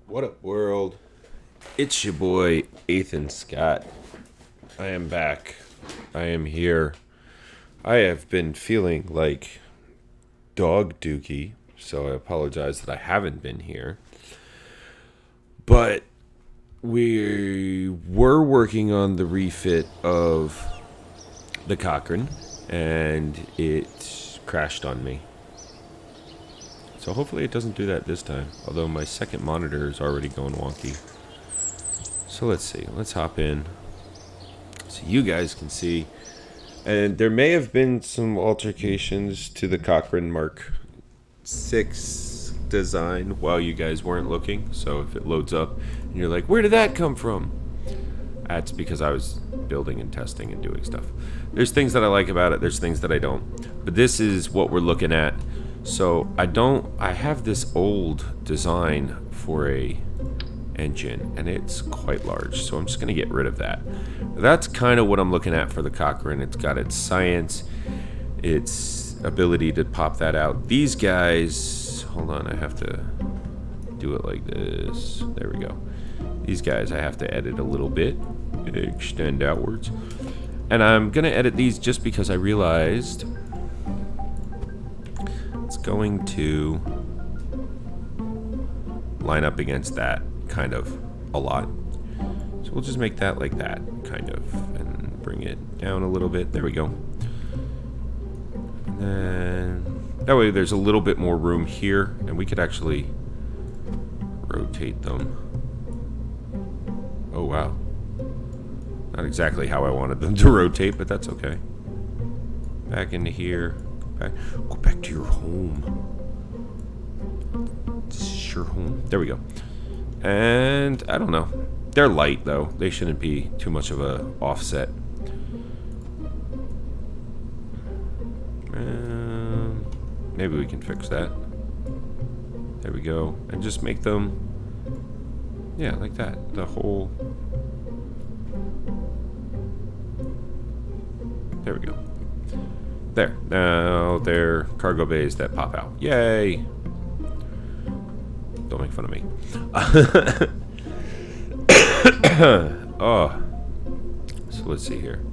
What up, world? It's your boy, Ethan Scott. I am back. I am here. I have been feeling like dog dookie, so I apologize that I haven't been here. But we were working on the refit of the Cochrane, and it crashed on me. So hopefully it doesn't do that this time. Although my second monitor is already going wonky. So let's see. Let's hop in so you guys can see. And there may have been some altercations to the Cochrane Mark 6 design while you guys weren't looking. So if it loads up and you're like, where did that come from? That's because I was building and testing and doing stuff. There's things that I like about it. There's things that I don't. But this is what we're looking at. So I have this old design for a engine, and it's quite large, so I'm just going to get rid of that. That's kind of what I'm looking at for the Cochrane. It's got its science, its ability to pop that out. These guys, hold on, I have to do it like this. There we go. These guys I have to edit a little bit, extend outwards. And I'm going to edit these just because I realized it's going to line up against that kind of a lot. So we'll just make that like that, kind of, and bring it down a little bit. There we go. And then that way there's a little bit more room here, and we could actually rotate them. Oh, wow. Not exactly how I wanted them to rotate, but that's okay. Back into here. Go back to your home. This is your home. There we go. And I don't know. They're light though. They shouldn't be too much of a offset. Maybe we can fix that. There we go. And just make them, yeah, like that. The whole. There we go. There. Now they're cargo bays that pop out. Yay! Don't make fun of me. Oh. So let's see here.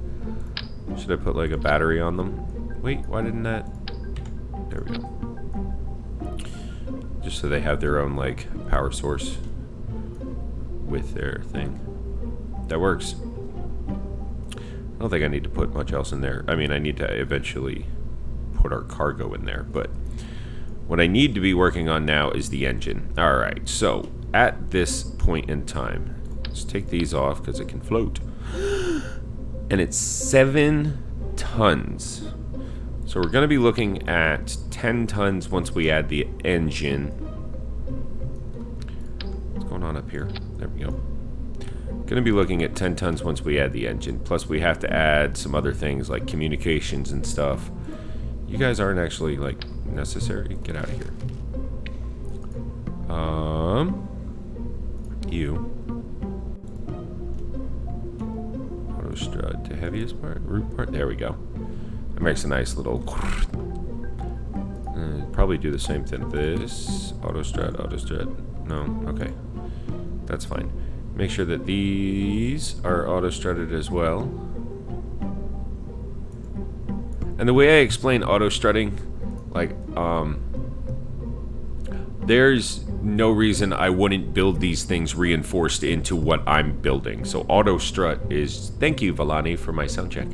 Should I put like a battery on them? Wait, why didn't that? There we go. Just so they have their own like power source with their thing. That works. I don't think I need to put much else in there. I mean, I need to eventually put our cargo in there, but what I need to be working on now is the engine. Alright, so at this point in time, let's take these off because it can float. And it's 7 tons. So we're going to be looking at 10 tons once we add the engine. What's going on up here? There we go. Going to be looking at 10 tons once we add the engine. Plus we have to add some other things like communications and stuff. You guys aren't actually like necessary. Get out of here. You. Auto strut to heaviest part, root part. There we go. That makes a nice little. Probably do the same thing. This auto strut, auto strut. No, okay, that's fine. Make sure that these are auto strutted as well. And the way I explain auto strutting, like, there's no reason I wouldn't build these things reinforced into what I'm building. So auto strut is, thank you Valani for my sound check.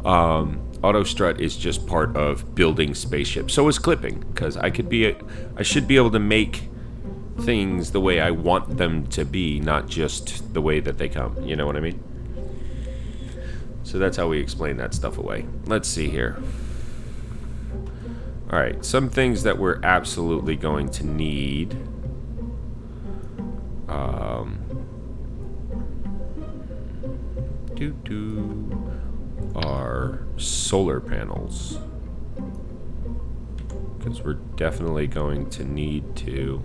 Auto strut is just part of building spaceships. So is clipping, because I should be able to make things the way I want them to be, not just the way that they come. You know what I mean? So that's how we explain that stuff away. Let's see here. Alright, some things that we're absolutely going to need. Are solar panels. Because we're definitely going to need to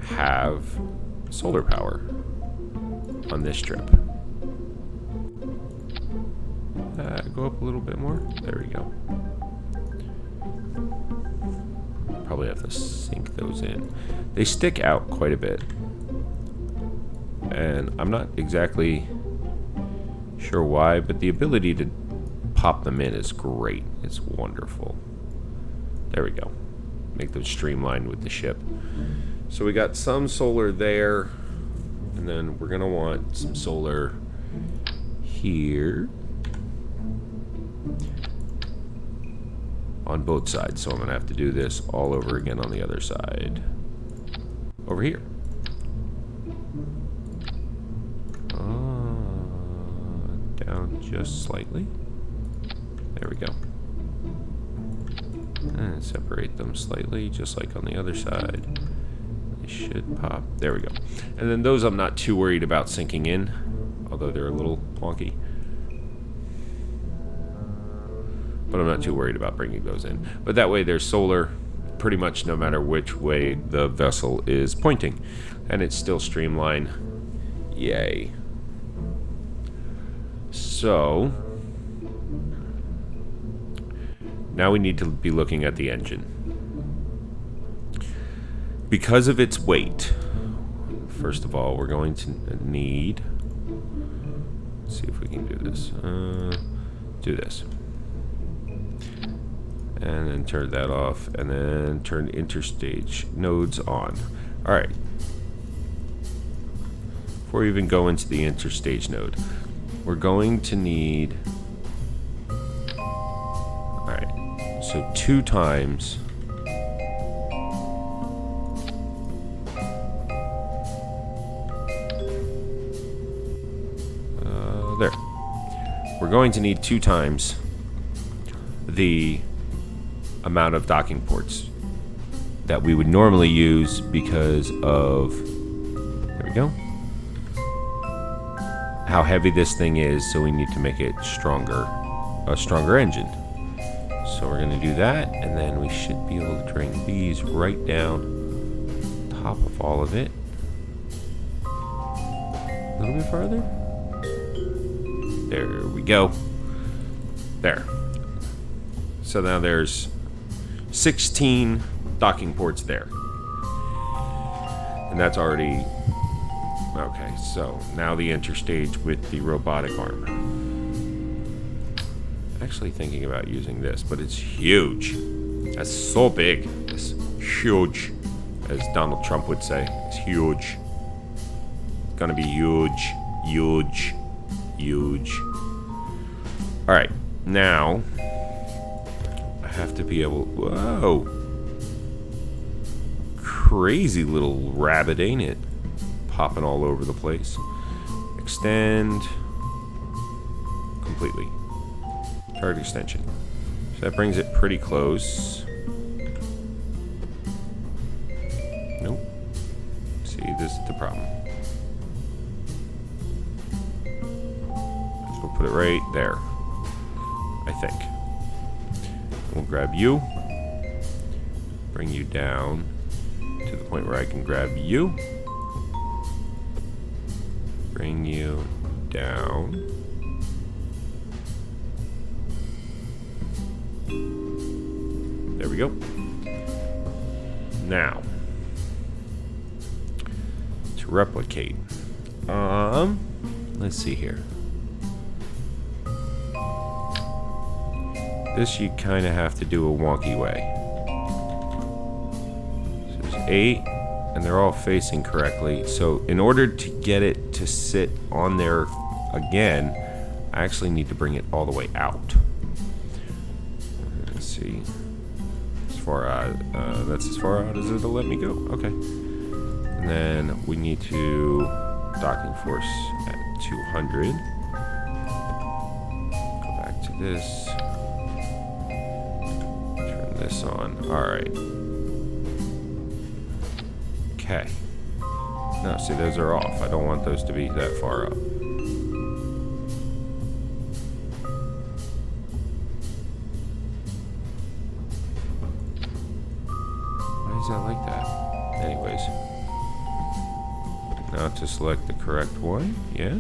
have solar power on this trip. Go up a little bit more. There we go. probably have to sink those in. They stick out quite a bit. And I'm not exactly sure why, but the ability to pop them in is great. It's wonderful. There we go. Make them streamlined with the ship. So we got some solar there, and then we're gonna want some solar here on both sides. So I'm gonna have to do this all over again on the other side. Over here. Down just slightly. There we go. And separate them slightly, just like on the other side. They should pop. There we go. And then those I'm not too worried about sinking in, although they're a little wonky. But I'm not too worried about bringing those in. But that way there's solar pretty much no matter which way the vessel is pointing. And it's still streamlined. Yay. So now we need to be looking at the engine. Because of its weight, first of all, we're going to need, let's see if we can do this. Do this. And then turn that off, and then turn interstage nodes on. Alright. Before we even go into the interstage node, we're going to need, alright, so 2 times there. We're going to need 2 times the amount of docking ports that we would normally use because of, there we go, how heavy this thing is, so we need to make it stronger, a stronger engine. So we're going to do that, and then we should be able to bring these right down top of all of it. A little bit farther. There we go. There. So now there's 16 docking ports there. And that's already... Okay, so now the interstage with the robotic arm. Actually thinking about using this, but it's huge. That's so big. It's huge, as Donald Trump would say. It's huge. It's gonna be huge, huge, huge. All right, now I have to be able. Whoa, crazy little rabbit, ain't it? Popping all over the place. Extend completely. Target extension. So that brings it pretty close. Nope. See, this is the problem. So we'll put it right there, I think. We'll grab you. Bring you down to the point where I can grab you. Bring you down. There we go. Now, to replicate. Let's see here. This you kind of have to do a wonky way. So there's 8. And they're all facing correctly. So in order to get it to sit on there again, I actually need to bring it all the way out. Let's see. As far out, that's as far out as it'll let me go. Okay. And then we need to docking force at 200. Go back to this. Turn this on. All right. Okay. No, see, those are off. I don't want those to be that far up. Why is that like that? Anyways. Now to select the correct one. Yeah.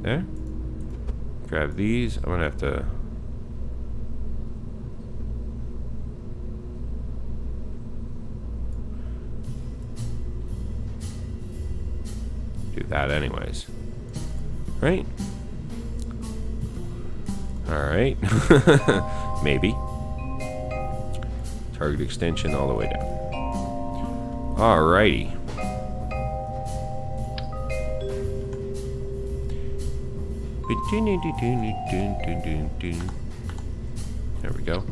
There. Grab these. I'm going to have to... do that anyways. Right? Alright. Maybe. Target extension all the way down. Alrighty. There we go.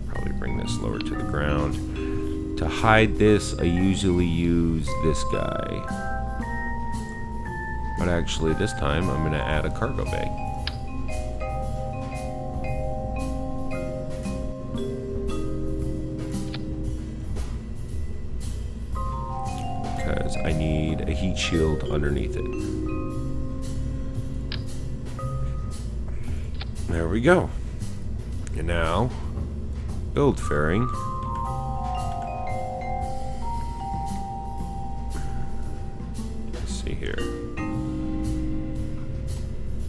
Probably bring this lower to the ground. To hide this, I usually use this guy. But actually, this time, I'm going to add a cargo bay. Because I need a heat shield underneath it. There we go. And now, build fairing. Let's see here.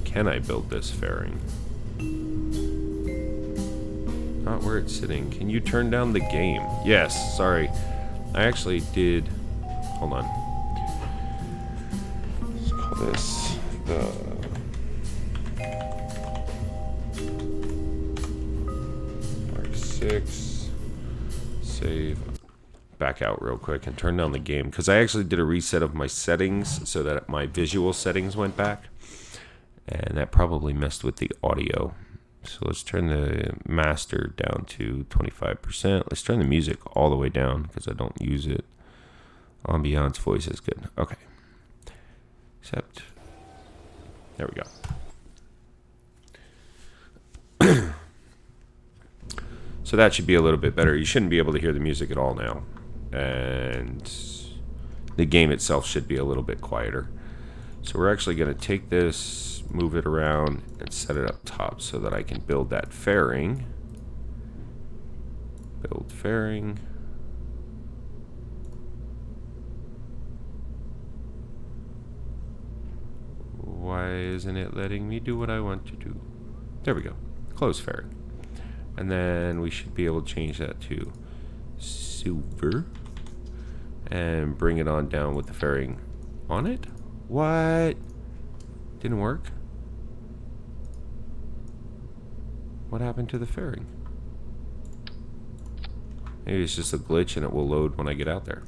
Can I build this fairing? Not where it's sitting. Can you turn down the game? Yes, sorry. I actually did. Hold on. Let's call this the Mark 6. Save. Back out real quick and turn down the game because I actually did a reset of my settings so that my visual settings went back. And that probably messed with the audio. So let's turn the master down to 25%. Let's turn the music all the way down because I don't use it. Ambiance voice is good. Okay. Except, there we go. So that should be a little bit better. You shouldn't be able to hear the music at all now. And the game itself should be a little bit quieter. So we're actually going to take this, move it around, and set it up top so that I can build that fairing. Build fairing. Why isn't it letting me do what I want to do? There we go. Close fairing. And then we should be able to change that to silver. And bring it on down with the fairing on it. What? Didn't work? What happened to the fairing? Maybe it's just a glitch and it will load when I get out there.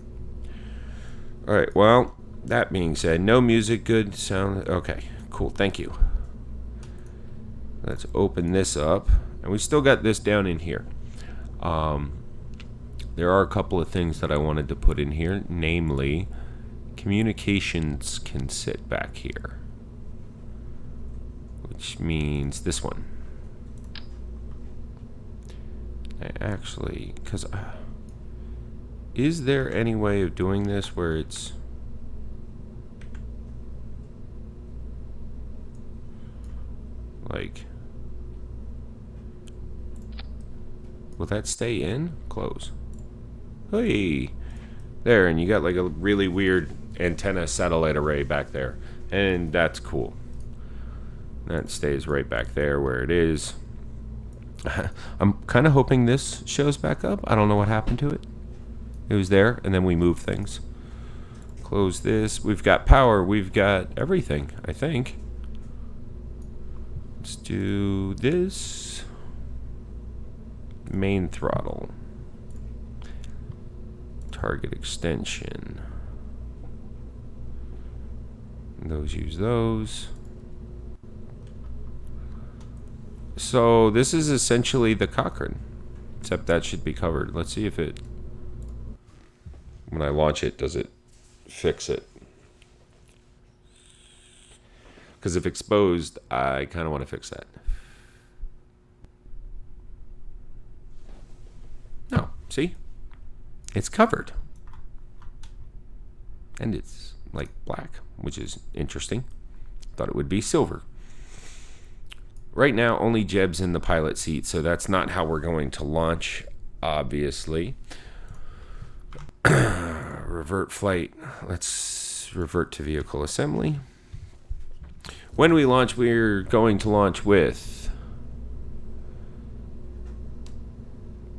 Alright, well, that being said, no music, good sound. Okay, cool, thank you. Let's open this up. And we still got this down in here. There are a couple of things that I wanted to put in here, namely, communications can sit back here. Which means this one. I actually, because is there any way of doing this where it's like, will that stay in? Close. Hey, there, and you got like a really weird antenna satellite array back there, and that's cool. That stays right back there where it is. I'm kind of hoping this shows back up. I don't know what happened to it. It was there, and then we moved things. Close this. We've got power. We've got everything, I think. Let's do this. Main throttle. Target extension. Those use those. So this is essentially the Cochrane, except that should be covered. Let's see if it, when I launch it, does it fix it? Because if exposed, I kind of want to fix that. No, see? It's covered. And it's like black, which is interesting. Thought it would be silver. Right now, only Jeb's in the pilot seat, so that's not how we're going to launch, obviously. Revert flight. Let's revert to vehicle assembly. When we launch, we're going to launch with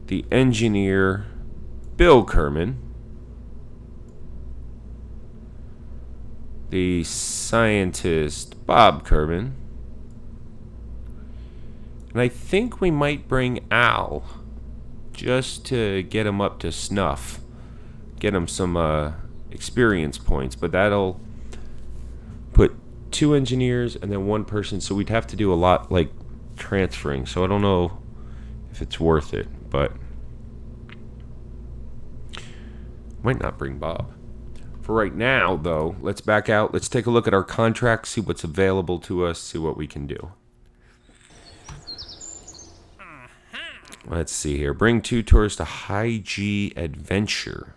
the engineer, Bill Kerman, the scientist Bob Kerbin. And I think we might bring Al just to get him up to snuff. Get him some experience points. But that'll put 2 engineers and then 1 person. So we'd have to do a lot like transferring. So I don't know if it's worth it. But might not bring Bob. For right now, though, let's back out. Let's take a look at our contract, see what's available to us, see what we can do. Let's see here. Bring 2 tours to High G Adventure.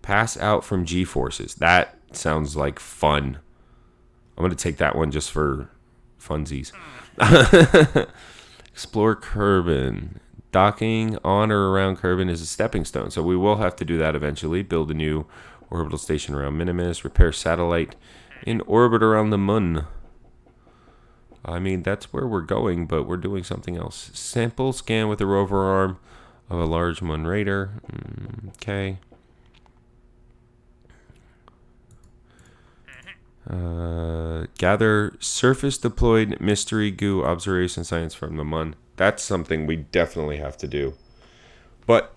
Pass out from G Forces. That sounds like fun. I'm going to take that one just for funsies. Explore Kerbin. Docking on or around Kerbin is a stepping stone, so we will have to do that eventually. Build a new orbital station around Minimus. Repair satellite in orbit around the moon. I mean, that's where we're going, but we're doing something else. Sample scan with a rover arm of a large moon raider. Okay. Gather surface deployed mystery goo observation science from the moon. That's something we definitely have to do. But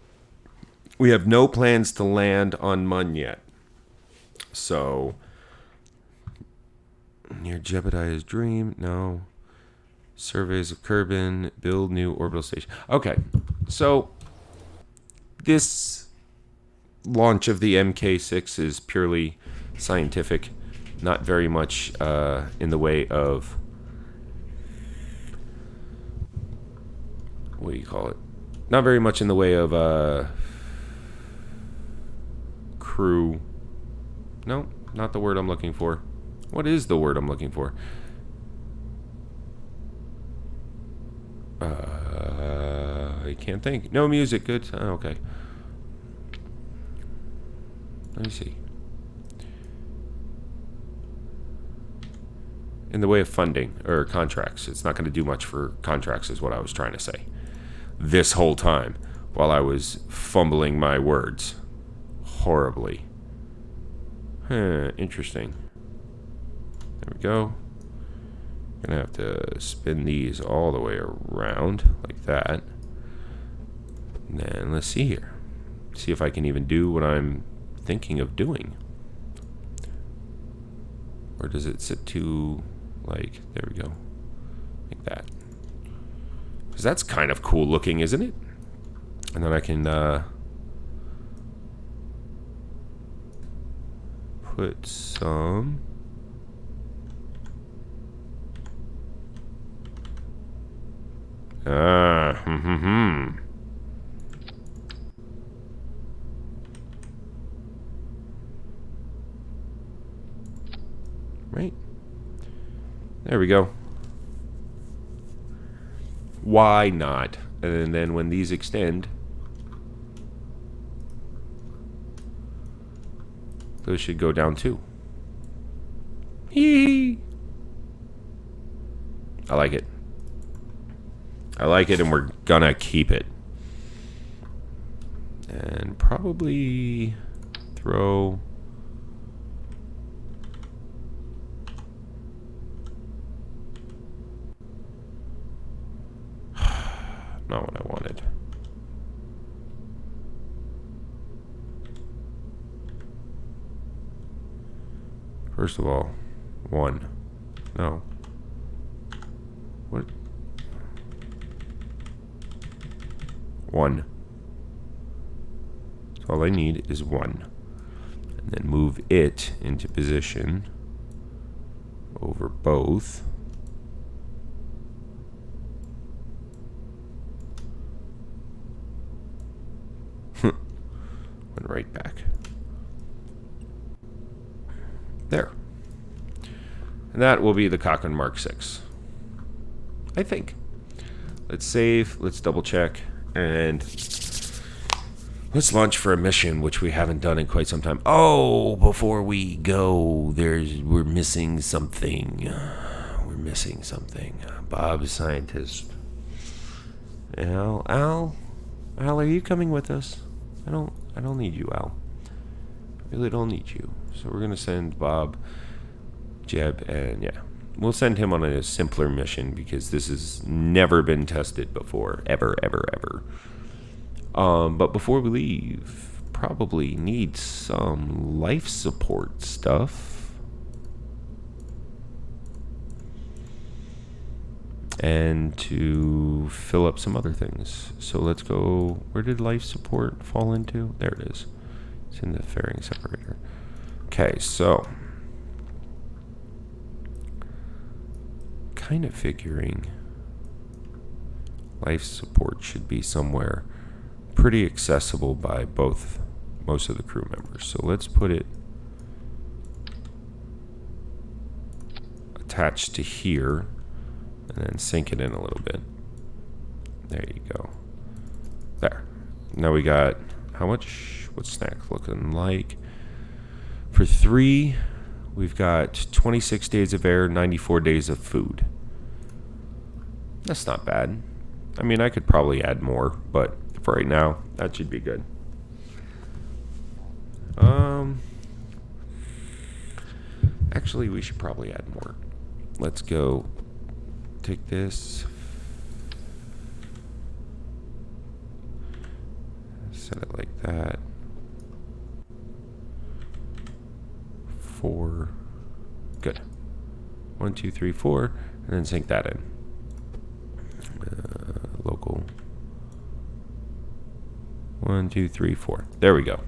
we have no plans to land on Mun yet. So, near Jebediah's dream? No. Surveys of Kerbin. Build new orbital station. Okay, so this launch of the MK6 is purely scientific. Not very much in the way of... what do you call it? Not very much in the way of crew. No, not the word I'm looking for. What is the word I'm looking for? I can't think. No music. Good. Oh, okay. Let me see. In the way of funding or contracts, it's not going to do much for contracts, is what I was trying to say. This whole time while I was fumbling my words horribly. Interesting. There we go. Gonna have to spin these all the way around like that. And then let's see here. See if I can even do what I'm thinking of doing. Or does it sit too, like, there we go. Like that. Because that's kind of cool looking, isn't it? And then I can put some... Right. There we go. Why not? And then when these extend, those should go down too. Hee. I like it. I like it, and we're gonna keep it. And probably throw... not what I wanted. First of all, 1. No. What? 1. So all I need is 1. And then move it into position over both. Went right back. There. And that will be the Cochrane Mark 6. I think. Let's save. Let's double check. And let's launch for a mission, which we haven't done in quite some time. Oh, before we go, we're missing something. We're missing something. Bob's scientist. Al, are you coming with us? I don't need you, Al. Really don't need you. So we're going to send Bob, Jeb, and yeah. We'll send him on a simpler mission because this has never been tested before. Ever, ever, ever. But before we leave, probably need some life support stuff. And to fill up some other things. So let's go. Where did life support fall into? There it is. It's in the fairing separator. Okay, so kind of figuring life support should be somewhere pretty accessible by most of the crew members. So let's put it attached to here and then sink it in a little bit. There you go. There. Now we got how much? What's snack looking like? For 3, we've got 26 days of air, 94 days of food. That's not bad. I mean, I could probably add more, but for right now, that should be good. Actually, we should probably add more. Let's go take this, set it like that. 4. Good. 1, 2, 3, 4, and then sink that in. Local. 1, 2, 3, 4. There we go.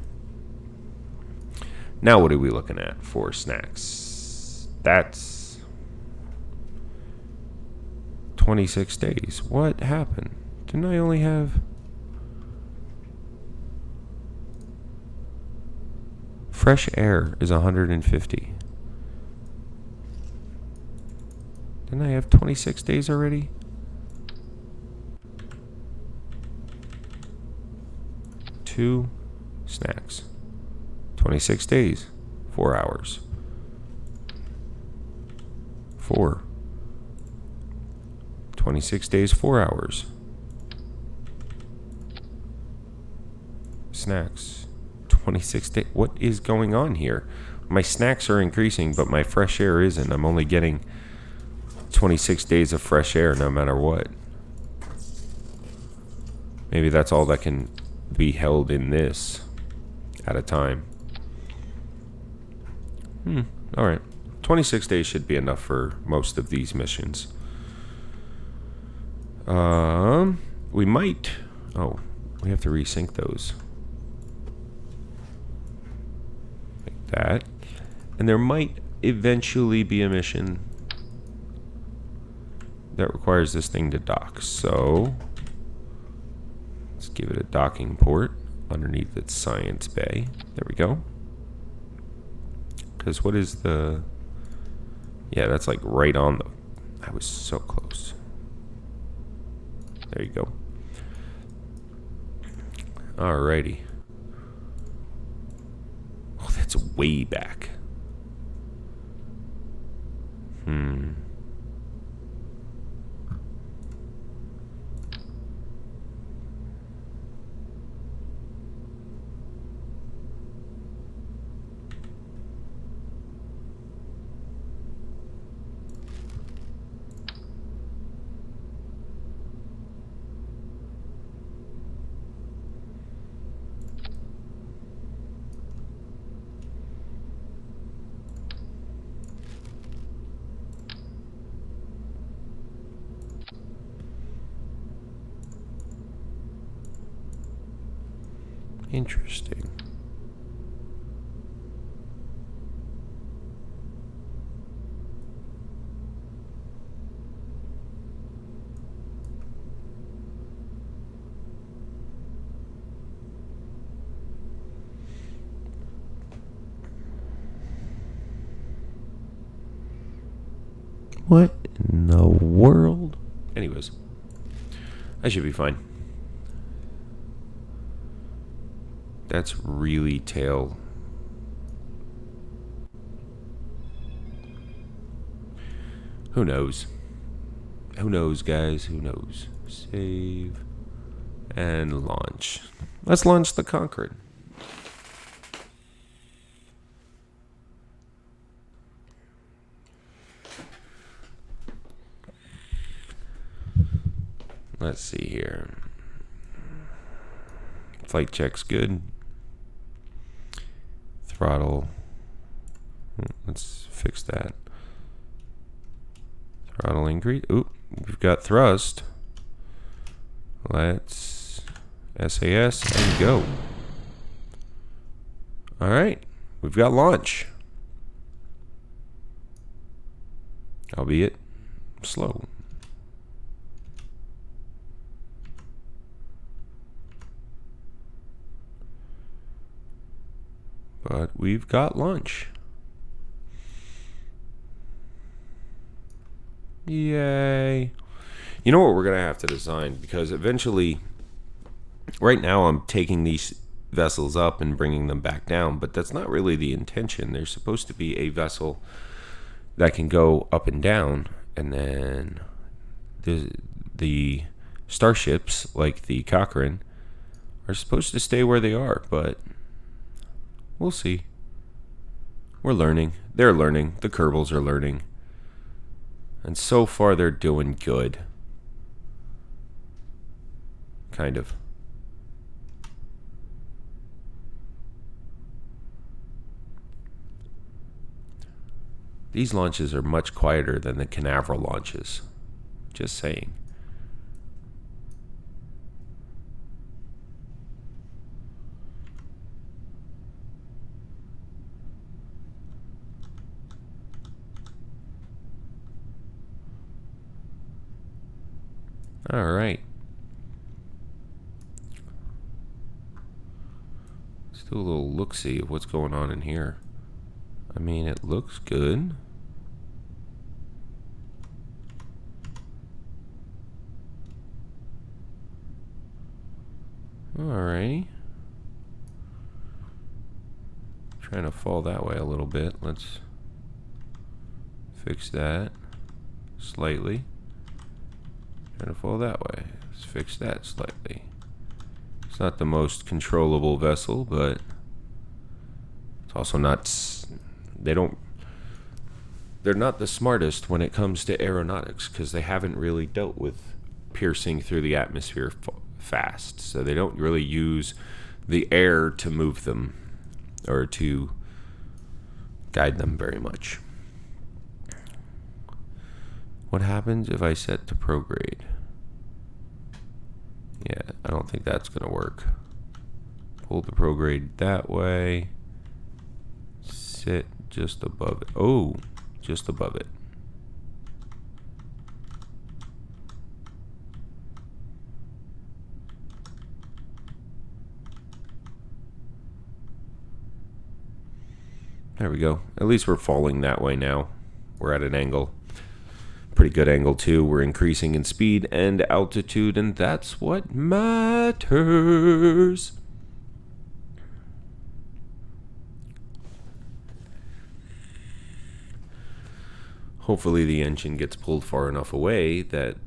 Now what are we looking at for snacks? That's 26 days. What happened? Didn't I only have... Fresh air is 150. Didn't I have 26 days already? Two snacks. 26 days. 4 hours. 4. 26 days, 4 hours. Snacks. 26 days. What is going on here? My snacks are increasing, but my fresh air isn't. I'm only getting 26 days of fresh air no matter what. Maybe that's all that can be held in this at a time. Alright. 26 days should be enough for most of these missions. We might... Oh, we have to resync those. Like that. And there might eventually be a mission that requires this thing to dock. So let's give it a docking port underneath its science bay. There we go. Because what is the... Yeah, that's like right on the... I was so close. There you go. Alrighty. Oh, that's way back. Interesting. What in the world? Anyways, I should be fine. That's really tail. Who knows? Who knows, guys? Who knows? Save and launch. Let's launch the Cochrane. Let's see here. Flight check's good. Throttle. Let's fix that. Throttle increase. Ooh, we've got thrust. Let's SAS and go. All right, we've got launch. Albeit slow. But we've got launch. Yay. You know what we're going to have to design? Because eventually, right now I'm taking these vessels up and bringing them back down, but that's not really the intention. There's supposed to be a vessel that can go up and down, and then the starships, like the Cochrane, are supposed to stay where they are, but we'll see. We're learning. They're learning. The Kerbals are learning. And so far, they're doing good. Kind of. These launches are much quieter than the Canaveral launches. Just saying. All right. Let's do a little look-see of what's going on in here. I mean, it looks good. Alrighty. Trying to fall that way a little bit. Let's fix that slightly. Trying to fall that way. Let's fix that slightly. It's not the most controllable vessel, but it's also not. They're not the smartest when it comes to aeronautics because they haven't really dealt with piercing through the atmosphere fast. So they don't really use the air to move them or to guide them very much. What happens if I set to prograde? Yeah, I don't think that's going to work. Pull the prograde that way. Sit just above it. Oh, just above it. There we go. At least we're falling that way now. We're at an angle. Pretty good angle too. We're increasing in speed and altitude, and that's what matters. Hopefully the engine gets pulled far enough away that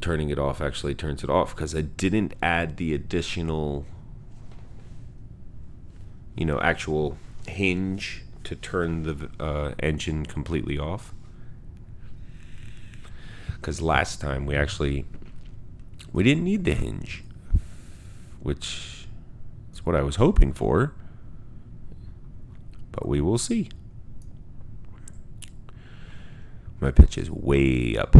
turning it off actually turns it off, because I didn't add the additional, actual hinge to turn the engine completely off. Because last time we didn't need the hinge, which is what I was hoping for, but we will see. My pitch is way up.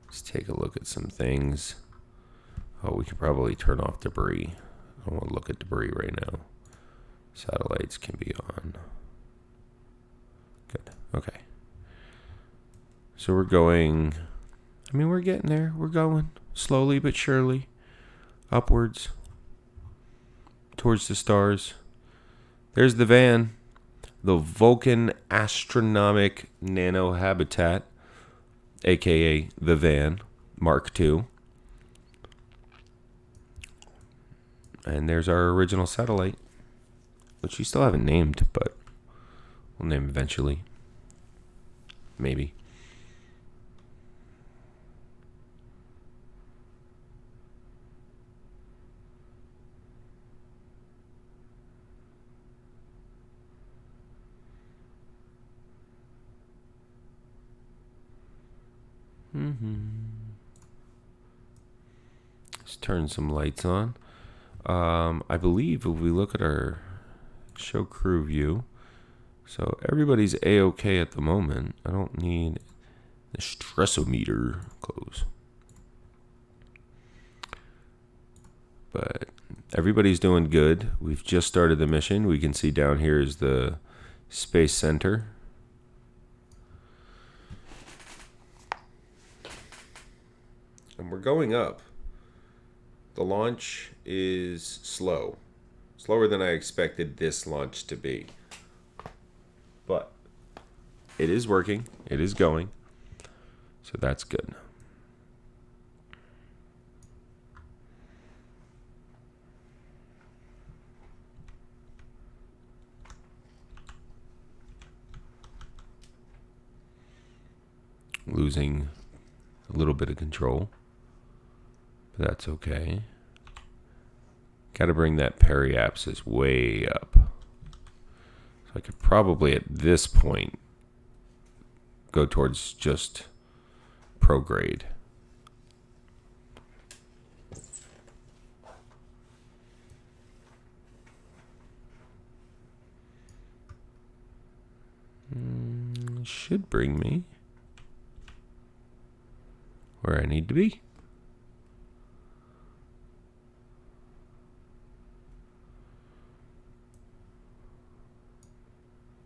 Let's take a look at some things. Oh, we could probably turn off debris. I don't want to look at debris right now. Satellites can be on. Good. Okay. So we're going... we're getting there. We're going slowly but surely upwards towards the stars. There's the van. The Vulcan Astronomic Nano Habitat, aka the van, Mark II. And there's our original satellite, which we still haven't named, but we'll name eventually. Maybe. Let's turn some lights on. I believe if we look at our show crew view, so everybody's A-okay at the moment. I don't need the stressometer close. But everybody's doing good. We've just started the mission. We can see down here is the Space Center. And we're going up. The launch is slow. Slower than I expected this launch to be. But it is working. It is going. So that's good. Losing a little bit of control. But that's okay. Got to bring that periapsis way up. So I could probably at this point go towards just prograde. Should bring me where I need to be.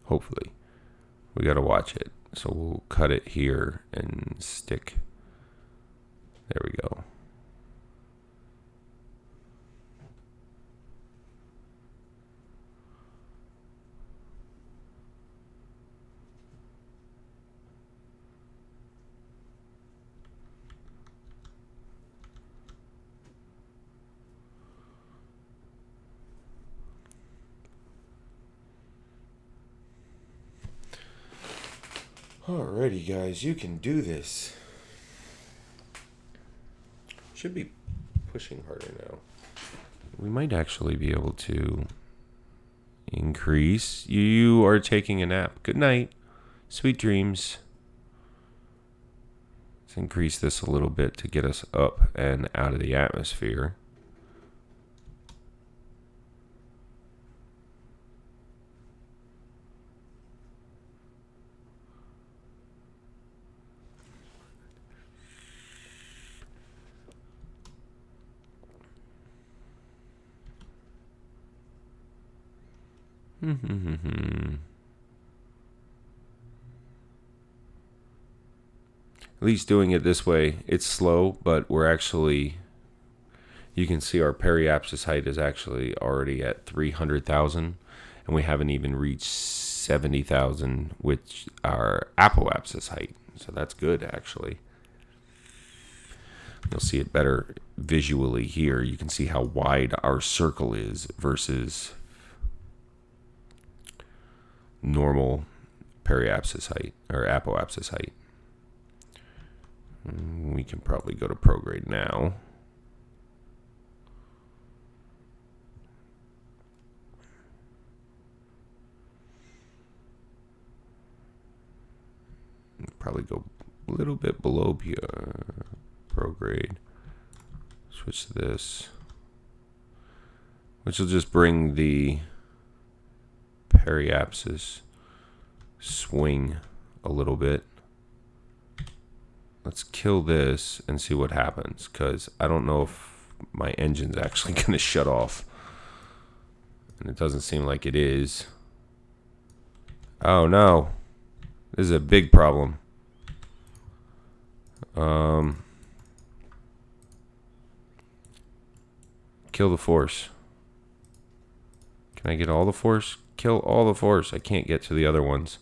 Hopefully. We got to watch it. So we'll cut it here and stick. There we go. Alrighty, guys, you can do this. Should be pushing harder now. We might actually be able to increase. You are taking a nap. Good night. Sweet dreams. Let's increase this a little bit to get us up and out of the atmosphere. At least doing it this way, it's slow, but we're actually, you can see our periapsis height is actually already at 300,000, and we haven't even reached 70,000, which our apoapsis height. So that's good, actually. You'll see it better visually here. You can see how wide our circle is versus normal periapsis height or apoapsis height. We can probably go to prograde now. Probably go a little bit below prograde. Switch to this, which will just bring the periapsis swing a little bit. Let's kill this and see what happens, because I don't know if my engine's actually going to shut off. And it doesn't seem like it is. Oh no. This is a big problem. Kill the force. Can I get all the force? Kill all the force. I can't get to the other ones.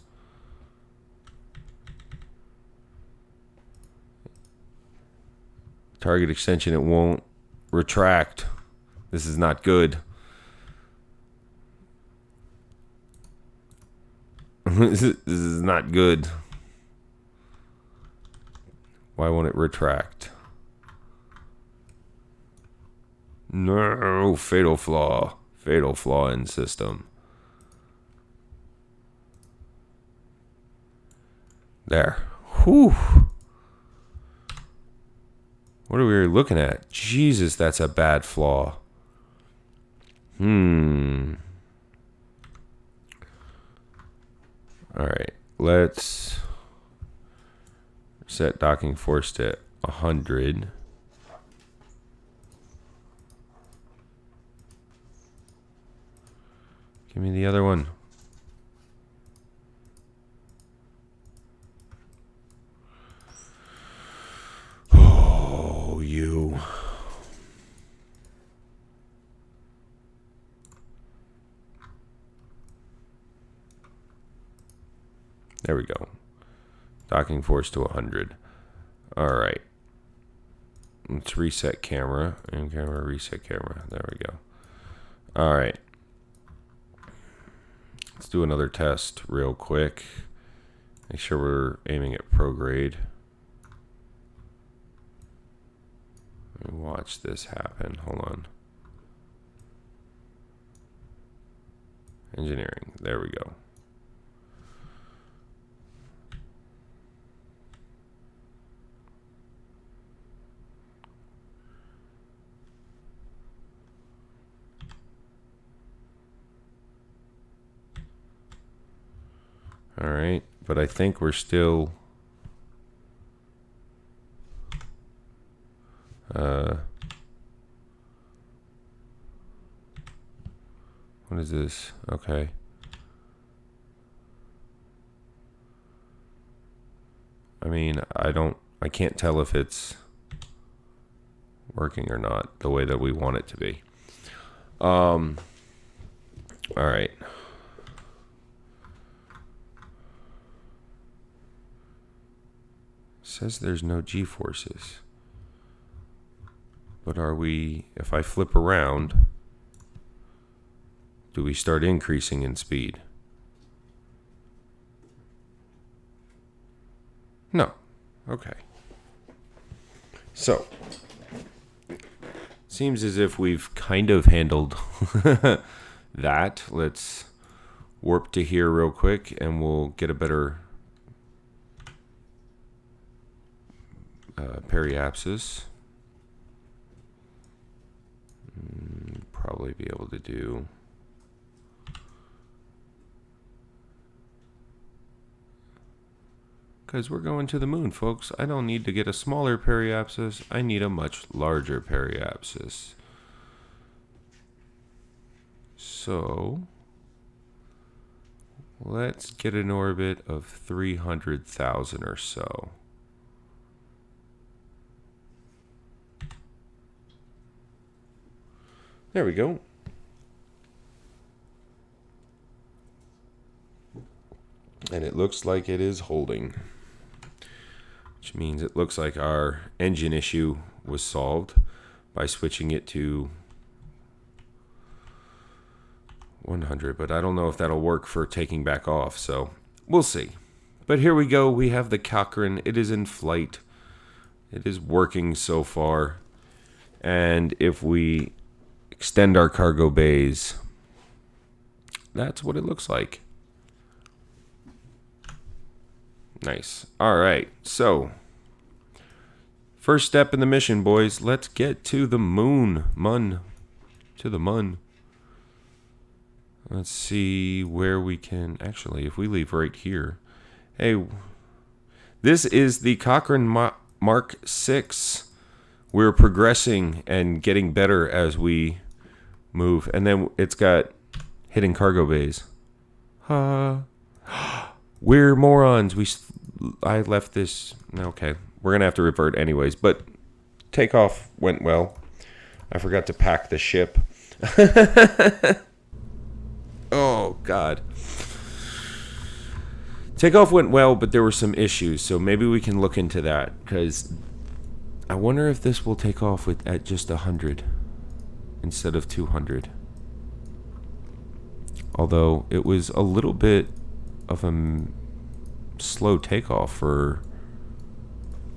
Target extension, it won't retract. This is not good. This is not good. Why won't it retract? No, fatal flaw. Fatal flaw in system. There. Whew. What are we looking at? Jesus, that's a bad flaw. Alright, let's set docking force to 100. Give me the other one. Oh, you. There we go. Docking force to 100. All right. Let's reset camera. And camera, reset camera. There we go. All right. Let's do another test real quick. Make sure we're aiming at pro grade. Let me watch this happen. Hold on. Engineering. There we go. All right, but I think we're still what is this? Okay. I mean, I can't tell if it's working or not the way that we want it to be. All right. Says there's no G-forces. But are we, if I flip around, do we start increasing in speed? No. Okay. So, seems as if we've kind of handled that. Let's warp to here real quick and we'll get a better periapsis. Probably be able to do because we're going to the moon, folks. I don't need to get a smaller periapsis. I need a much larger periapsis. So let's get an orbit of 300,000 or so. There we go. And it looks like it is holding, which means it looks like our engine issue was solved by switching it to 100, but I don't know if that'll work for taking back off, so we'll see. But here we go. We have the Cochrane. It is in flight. It is working so far. And if we extend our cargo bays, that's what it looks like. Nice. All right. So, first step in the mission, boys. Let's get to the moon. To the moon. Let's see where we can... Actually, if we leave right here... Hey, this is the Cochrane Mark 6. We're progressing and getting better as we move. And then it's got hidden cargo bays. We're morons. I left this... Okay, we're going to have to revert anyways. But takeoff went well. I forgot to pack the ship. Oh, God. Takeoff went well, but there were some issues. So maybe we can look into that. Because I wonder if this will take off at just 100 instead of 200. Although it was a little bit of a slow takeoff for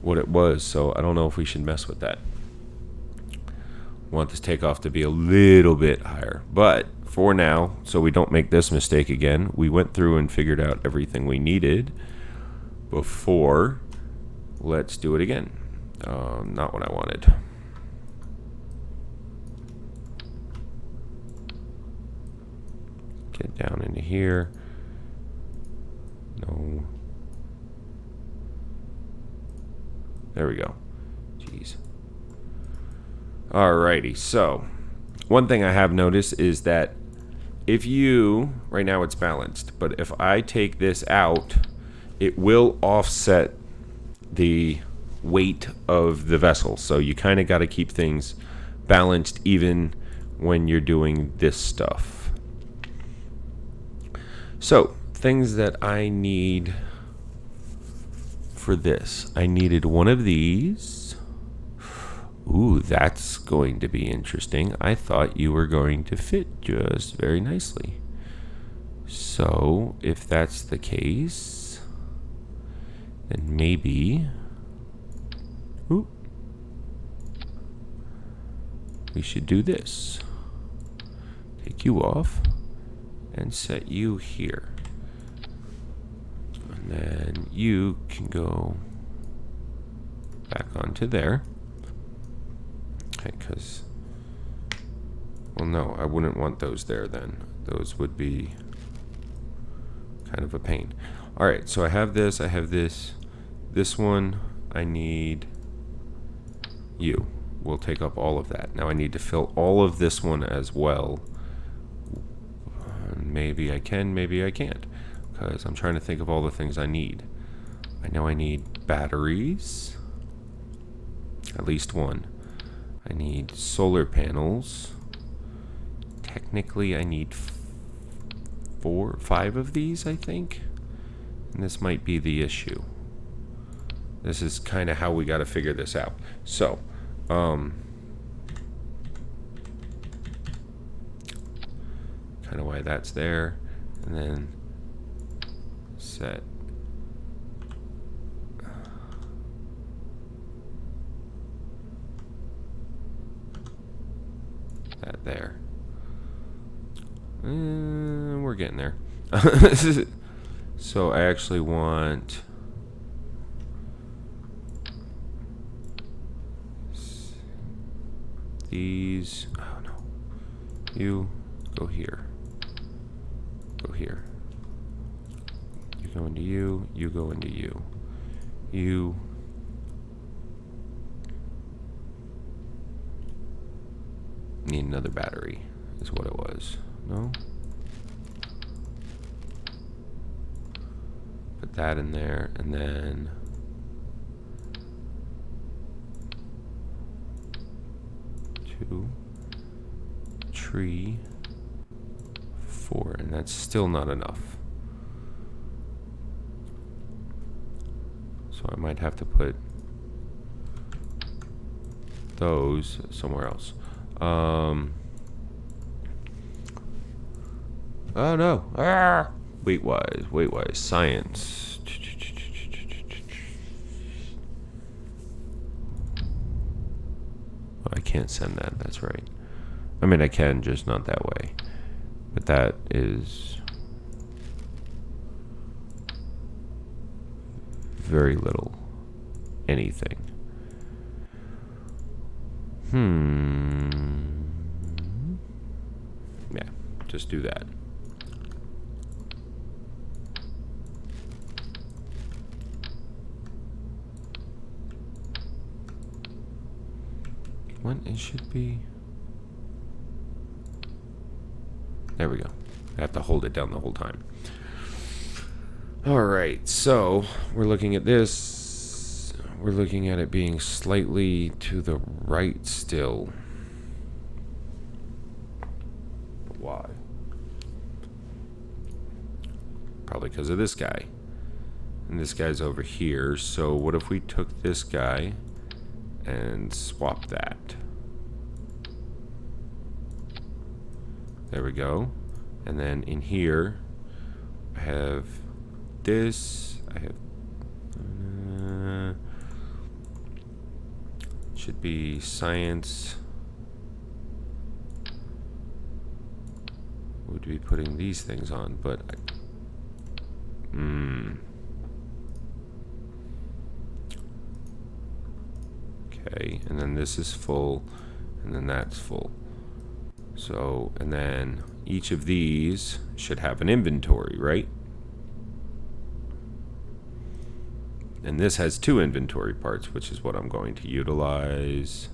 what it was, so I don't know if we should mess with that. Want this takeoff to be a little bit higher, but for now, so we don't make this mistake again, we went through and figured out everything we needed before. Let's do it again. Not what I wanted. Get down into here. No. There we go. Jeez. Alrighty, so one thing I have noticed is that if you, right now it's balanced, but if I take this out, it will offset the weight of the vessel. So you kind of got to keep things balanced even when you're doing this stuff. So things that I need for this. I needed one of these. Ooh, that's going to be interesting. I thought you were going to fit just very nicely. So if that's the case, then maybe we should do this. Take you off and set you here. And then you can go back onto there. Okay, because, well, no, I wouldn't want those there then. Those would be kind of a pain. All right, so I have this, I have this. This one, I need you. We'll take up all of that. Now I need to fill all of this one as well. Maybe I can, maybe I can't, because I'm trying to think of all the things I need. I know I need batteries, at least one. I need solar panels. Technically, I need 5 of these, I think. And this might be the issue. This is kind of how we got to figure this out. So, kind of why that's there. And then set that there. We're getting there. So I actually want these. Oh no. You go here. Go here. You go into you. You go into you. You. Need another battery, is what it was. No? Put that in there, and then two, tree, 4, and that's still not enough. So I might have to put those somewhere else. Oh no. Weight wise, science. Oh, I can't send that, that's right. I mean, I can, just not that way. But that is very little anything. Yeah, just do that. When it should be. There we go. I have to hold it down the whole time. Alright, so we're looking at this. We're looking at it being slightly to the right still. Why? Probably because of this guy. And this guy's over here. So what if we took this guy and swapped that? There we go. And then in here, I have this. I have should be science. Would be putting these things on, but Okay, and then this is full, and then that's full. So, and then each of these should have an inventory, right? And this has 2 inventory parts, which is what I'm going to utilize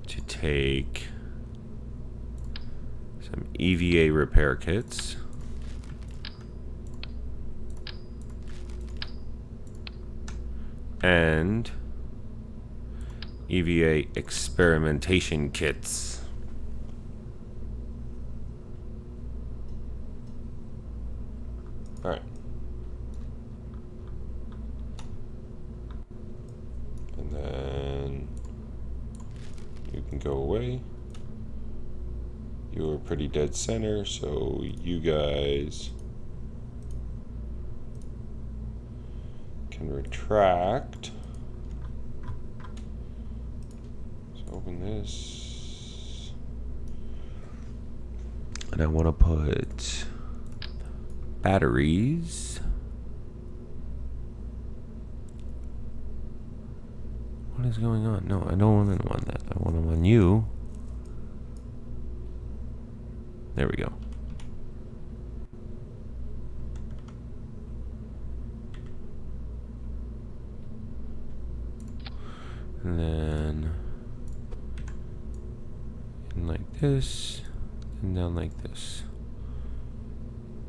to take some EVA repair kits. And EVA experimentation kits. All right. And then you can go away. You're pretty dead center, so you guys can retract. So open this. And I want to put batteries. What is going on? No, I don't want that. I want them on you. There we go. And then in like this, and down like this.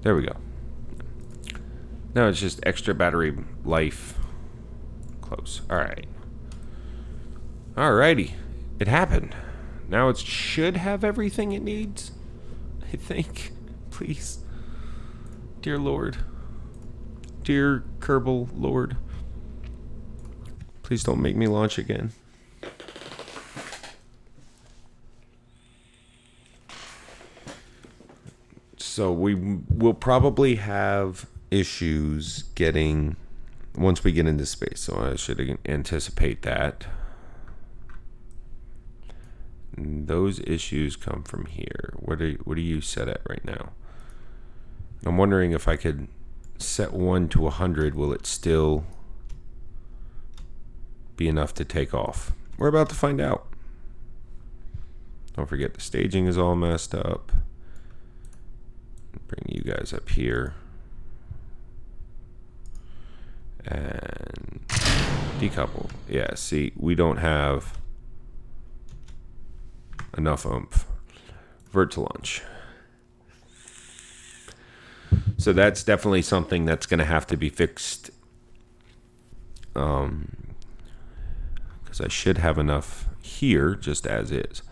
There we go. Now it's just extra battery life. Close. All right. Alrighty. It happened. Now it should have everything it needs. I think. Please. Dear Lord. Dear Kerbal Lord. Please don't make me launch again. So we will probably have issues getting once we get into space. So I should anticipate that. And those issues come from here. What are you set at right now? I'm wondering if I could set 1 to 100. Will it still be enough to take off? We're about to find out. Don't forget the staging is all messed up. Bring you guys up here. And decouple. Yeah, see, we don't have enough oomph. Vert to launch. So that's definitely something that's going to have to be fixed. Because I should have enough here just as is.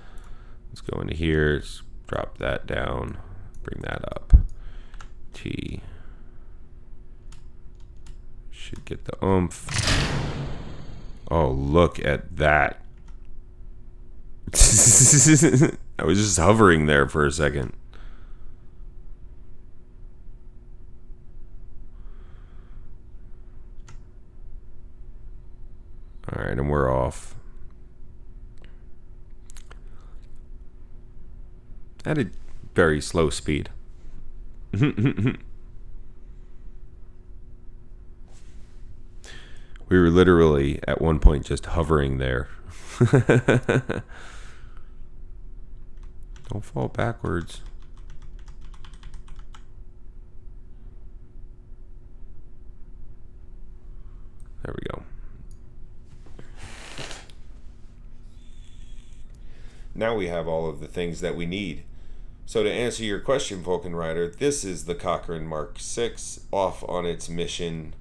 Let's go into here. Let's drop that down. Bring that up. T. Should get the oomph. Oh, look at that. I was just hovering there for a second. All right, and we're off. At a very slow speed. We were literally at one point just hovering there. Don't fall backwards. There we go. Now we have all of the things that we need. So to answer your question, Vulcan Rider, this is the Cochrane Mark VI off on its mission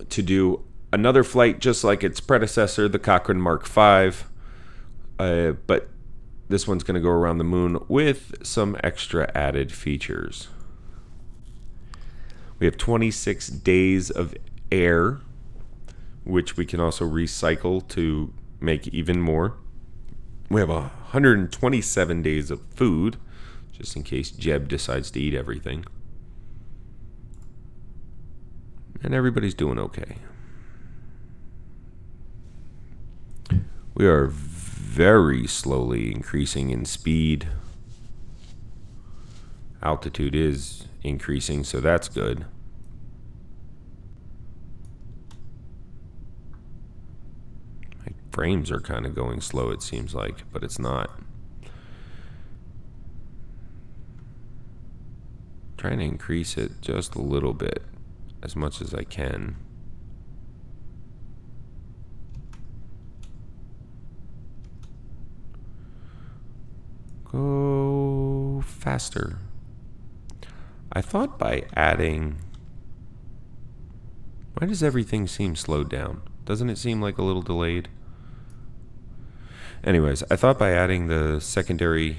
to do another flight just like its predecessor, the Cochrane Mark V. But this one's going to go around the moon with some extra added features. We have 26 days of air, which we can also recycle to make even more. We have 127 days of food, just in case Jeb decides to eat everything. And everybody's doing okay. We are very slowly increasing in speed. Altitude is increasing, so that's good. frames are kind of going slow, it seems like, but it's not. Trying to increase it just a little bit, as much as I can. Go faster. I thought by adding... Why does everything seem slowed down? Doesn't it seem like a little delayed? Anyways, I thought by adding the secondary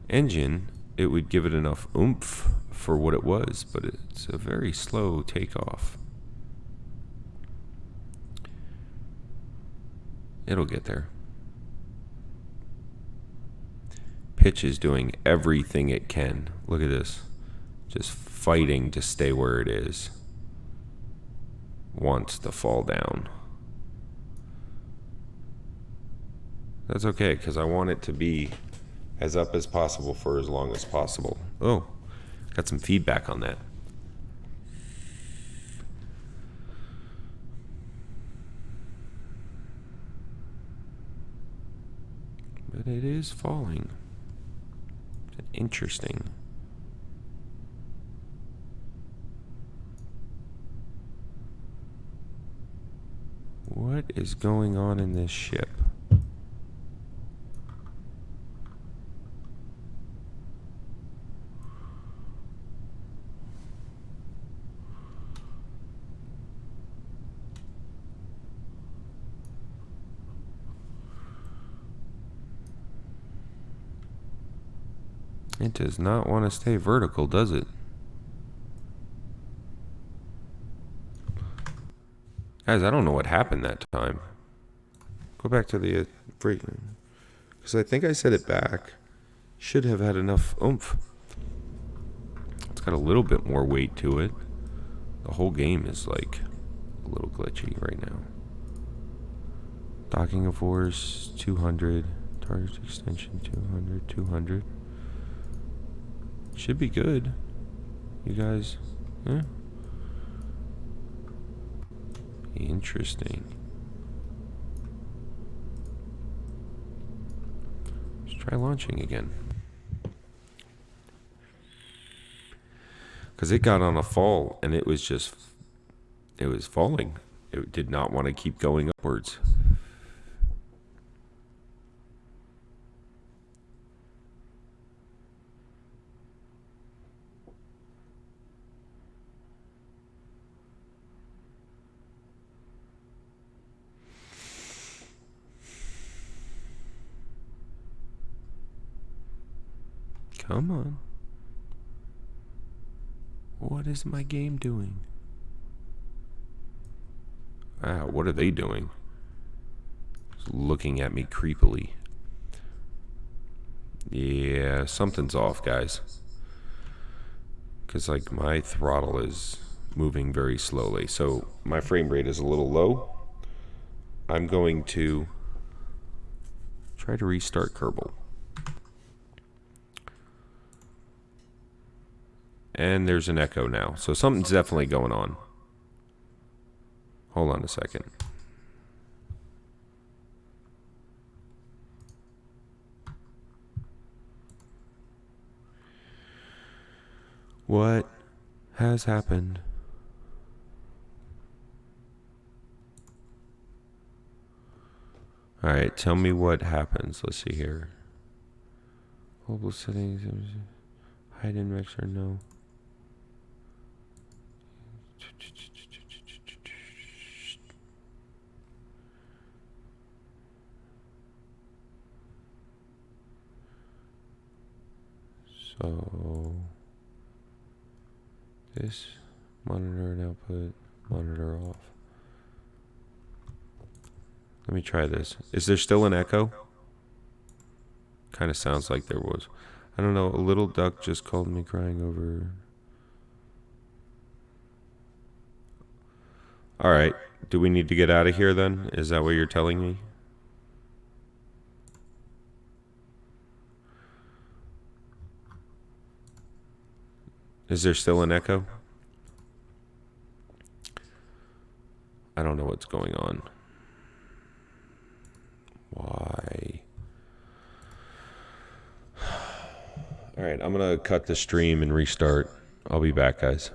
engine, it would give it enough oomph for what it was, but it's a very slow takeoff. It'll get there. Pitch is doing everything it can. Look at this. Just fighting to stay where it is. Wants to fall down. That's okay, because I want it to be as up as possible for as long as possible. Oh, got some feedback on that. But it is falling. Interesting. What is going on in this ship? It does not want to stay vertical, does it? Guys, I don't know what happened that time. Go back to the freaking... Because I think I set it back. Should have had enough oomph. It's got a little bit more weight to it. The whole game is like a little glitchy right now. Docking of force, 200. Target extension, 200, 200. Should be good. You guys, yeah. Interesting. Let's try launching again. Because it got on a fall and it was falling. It did not want to keep going upwards. Come on. What is my game doing? Ah, what are they doing? Just looking at me creepily. Yeah, something's off, guys. Because, like, my throttle is moving very slowly. So, my frame rate is a little low. I'm going to try to restart Kerbal. And there's an echo now. So something's definitely going on. Hold on a second. What has happened? Alright, tell me what happens. Let's see here. Mobile settings. Hide index or no. So this monitor and output, monitor off. Let me try this. Is there still an echo? Kind of sounds like there was. I don't know. A little duck just called me crying over. All right. Do we need to get out of here then? Is that what you're telling me? Is there still an echo? I don't know what's going on. right, I'm gonna cut the stream and restart. I'll be back, guys.